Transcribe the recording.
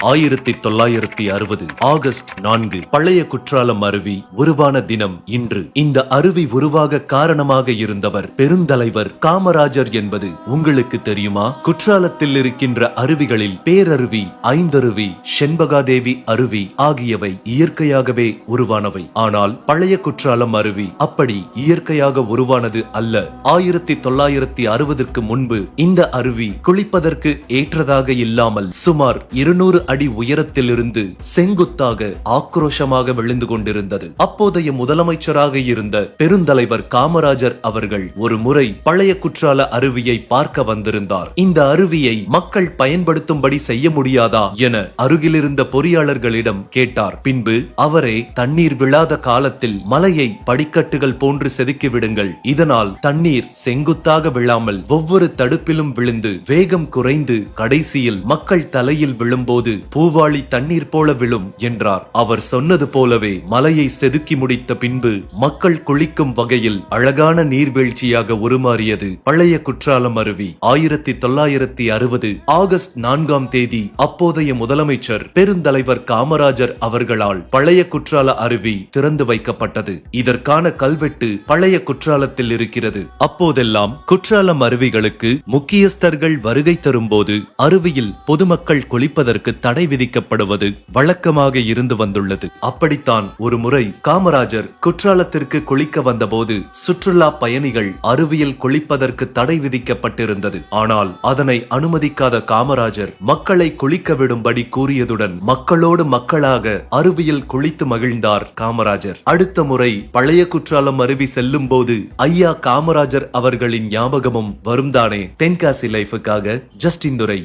1960 August 4 பழைய குற்றாலம் அருவி உருவான தினம் இன்று. இந்த அருவி உருவாக காரணமாக இருந்தவர் பெருந்தலைவர் காமராஜர் என்பது உங்களுக்கு தெரியுமா? குற்றாலத்தில் இருக்கின்ற அருவிகளில் பேரருவி, ஐந்தருவி, செண்பகாதேவி அருவி ஆகியவை இயற்கையாகவே உருவானவை. ஆனால் பழைய குற்றாலம் அருவி அப்படி இயற்கையாக உருவானது அல்ல. 1960க்கு முன்பு இந்த அருவி குளிப்பதற்கு ஏற்றதாக இல்லாமல் சுமார் 200 அடி உயரத்திலிருந்து செங்குத்தாக ஆக்ரோஷமாக விழுந்து கொண்டிருந்தது. அப்போதைய முதலமைச்சராக இருந்த பெருந்தலைவர் காமராஜர் அவர்கள் ஒரு முறை பழைய குற்றால அருவியை பார்க்க வந்திருந்தார். இந்த அருவியை மக்கள் பயன்படுத்தும்படி செய்ய முடியாதா என அருகிலிருந்த பொறியாளர்களிடம் கேட்டார். பின்பு அவரே தண்ணீர் விழாத காலத்தில் மலையை படிக்கட்டுகள் போன்று செதுக்கி விடுங்கள், இதனால் தண்ணீர் செங்குத்தாக விழாமல் ஒவ்வொரு தடுப்பிலும் விழுந்து வேகம் குறைந்து கடைசியில் மக்கள் தலையில் விழும்போது பூவாளி தண்ணீர் போல விழும் என்றார். அவர் சொன்னது போலவே மலையை செதுக்கி முடித்த பின்பு மக்கள் குளிக்கும் வகையில் அழகான நீர்வீழ்ச்சியாக உருமாறியது பழைய குற்றாலம் அருவி. 1960 ஆகஸ்ட் 4 அப்போதைய முதலமைச்சர் பெருந்தலைவர் காமராஜர் அவர்களால் பழைய குற்றால அருவி திறந்து வைக்கப்பட்டது. இதற்கான கல்வெட்டு பழைய குற்றாலத்தில் இருக்கிறது. அப்போதெல்லாம் குற்றாலம் அருவிகளுக்கு முக்கியஸ்தர்கள் வருகை தரும்போது அருவியில் பொதுமக்கள் குளிப்பதற்கு தடை விதிக்கப்படுவது வழக்கமாக இருந்து வந்துள்ளது. அப்படித்தான் ஒரு முறை காமராஜர் குற்றாலத்திற்கு குளிக்க வந்தபோது சுற்றுலா பயணிகள் அருவியில் குளிப்பதற்கு தடை விதிக்கப்பட்டிருந்தது. ஆனால் அதனை அனுமதிக்காத காமராஜர் மக்களை குளிக்க விடும்படி கூறியதுடன் மக்களோடு மக்களாக அருவியில் குளித்து மகிழ்ந்தார் காமராஜர். அடுத்த முறை பழைய குற்றாலம் அருவி செல்லும் போது ஐயா காமராஜர் அவர்களின் ஞாபகமும் வரும்தானே? தென்காசி லைஃபுக்காக ஜஸ்டின் துரை.